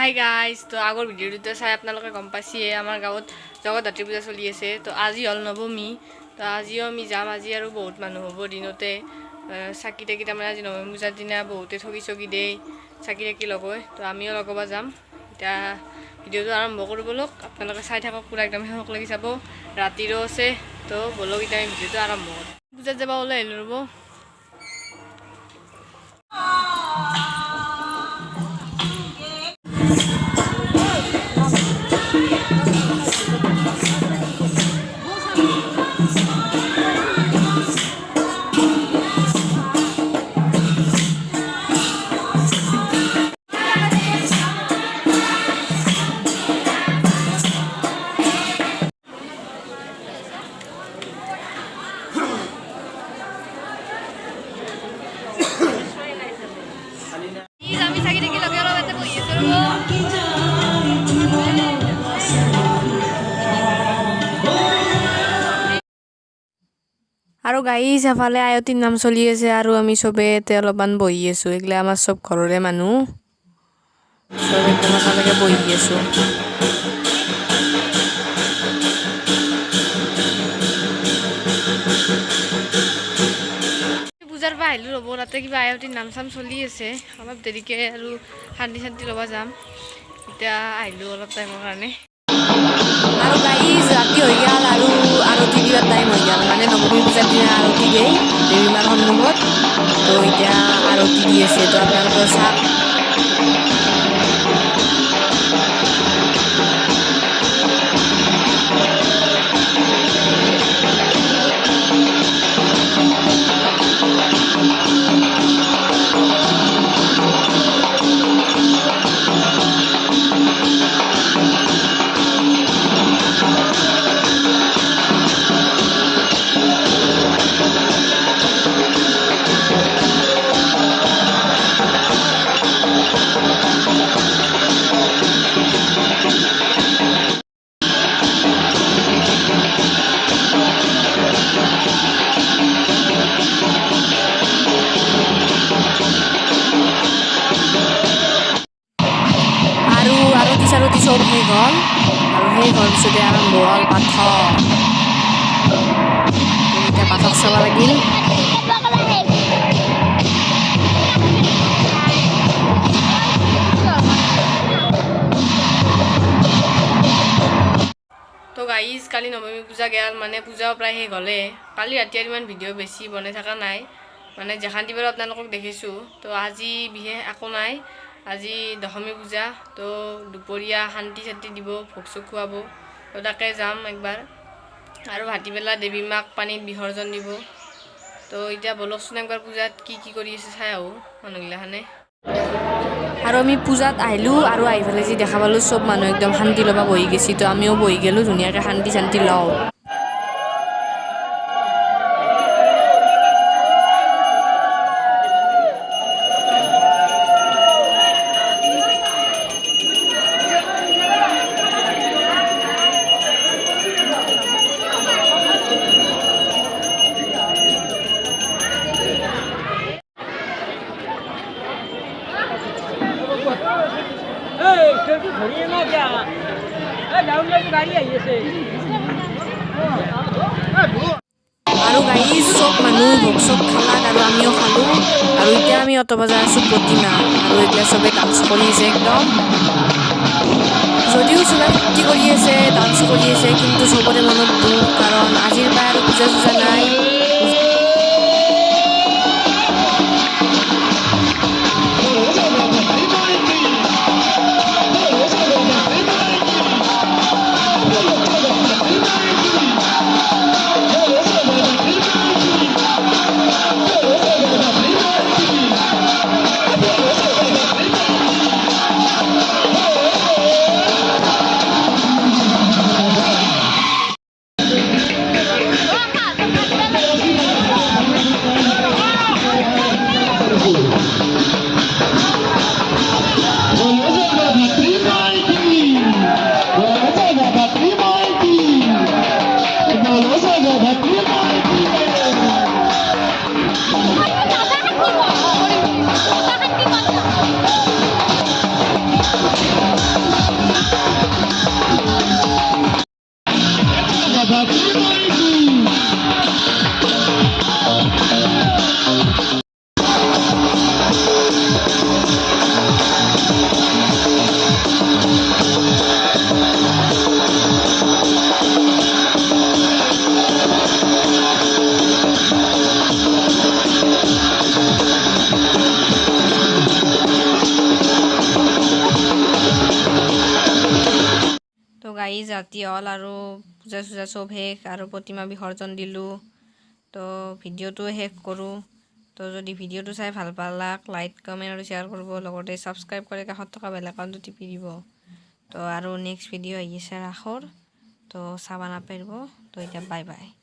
Hi guys, তো আগৰ ভিডিঅ'টোতে চাই আপোনালোকে গম পাইছে আমাৰ গাঁৱত জগদ্ধাত্ৰী পূজা চলি আছে। তো আজি হ'ল নৱমী, তো আজিও আমি যাম। আজি আৰু বহুত মানুহ হ'ব দিনতে। চাকি তাকি তাৰমানে আজি নৱমী পূজাৰ দিনা বহুতে ঠগি চগি দেই চাকি তাকি লগাই। তো আমিও লগাব যাম। এতিয়া ভিডিঅ'টো আৰম্ভ কৰোঁ ব'লক, আপোনালোকে চাই থাকক, পূৰা একদম শেষক লাগি চাব। ৰাতিৰো আছে, তো ব'লক এতিয়া আমি ভিডিঅ'টো আৰম্ভ কৰোঁ। পূজাত যাব ওলাই আহিলোঁ ৰ'ব। আৰু গাইজ এফালে আয়তীৰ নাম চলি আছে আৰু আমি চবে ইয়াতে অলপমান বহি আছোঁ। এইগিলা আমাৰ চব ঘৰৰে মানুহ, চব একদম একেলগে বহি আছোঁ। পূজাৰ পৰা আহিলোঁ ৰ'ব, তাতে কিবা আয়তীৰ নাম চাম চলি আছে। অলপ দেৰিকৈ আৰু শান্তি চান্তি ল'ব যাম। এতিয়া আহিলোঁ অলপ টাইমৰ কাৰণে। আৰু গাইজ ৰাতি হৈ গ'ল আৰু আৰতি দিয়াৰ টাইম হৈ গ'ল, মানে নৱমী পূজাৰ দিনা আৰতি দিয়ে দেৱী মাৰ সন্মুখত। তো এতিয়া আৰতি দি আছে, তো আপোনালোকে চাওক। আৰতি চব শেষ হ'ল আৰু শেষ হোৱাৰ পিছতে আৰম্ভ হ'ল পাঠক। এতিয়া পাঠক চাব লাগিল। তো গাইজ কালি নৱমী পূজা গ'ল, মানে পূজাও প্ৰায় শেষ হ'লে। কালি ৰাতি আৰু ইমান ভিডিঅ' বেছি বনাই থকা নাই, মানে যেখান্তি বাৰু আপোনালোকক দেখিছোঁ। তো আজি বিশেষ একো নাই, আজি দশমী পূজা। তো দুপৰীয়া শান্তি চান্তি দিব, ভোগ চোগ খুৱাব, তো তাকে যাম একবাৰ। আৰু ভাটিবেলা দেৱী মাক পানীত বিসৰ্জন দিব। তো এতিয়া বলকচোন একবাৰ পূজাত কি কি কৰি আছে চাই আহোঁ মানুহগিলাখানে। আৰু আমি পূজাত আহিলোঁ আৰু আহি পেলাই যি দেখা পালোঁ চব মানুহ একদম শান্তি ল'ব বহি গৈছে। তো আমিও বহি গ'লোঁ, ধুনীয়াকৈ শান্তি চান্তি লওঁ। আৰু গাইজ চব মানুহ ভোগ চোগ খালাক আৰু আমিও খালোঁ। আৰু এতিয়া আমি অট বজাই আছোঁ প্ৰতিমা, আৰু এতিয়া চবে ডান্স কৰি আছে একদম। যদিও চবে ফূৰ্তি কৰি আছে, ডান্স কৰি আছে, কিন্তু চবৰে মনত দুখ, কাৰণ আজিৰ পৰা আৰু পূজা চূজা নাই। তো গাইজ ৰাতি হ'ল আৰু পূজা চূজা চব শেষ আৰু প্ৰতিমা বিসৰ্জন দিলোঁ। তো ভিডিঅ'টো শেষ কৰোঁ। তো যদি ভিডিঅ'টো চাই ভাল পালাক লাইক কমেণ্ট আৰু শ্বেয়াৰ কৰিব, লগতে ছাবস্ক্ৰাইব কৰি কাষত থকা বেল আইকনটো টিপি দিব। তো আৰু নেক্সট ভিডিঅ' আহি আছে ৰাসৰ, তো চাব নাপাৰিব। তো এতিয়া বাই বাই।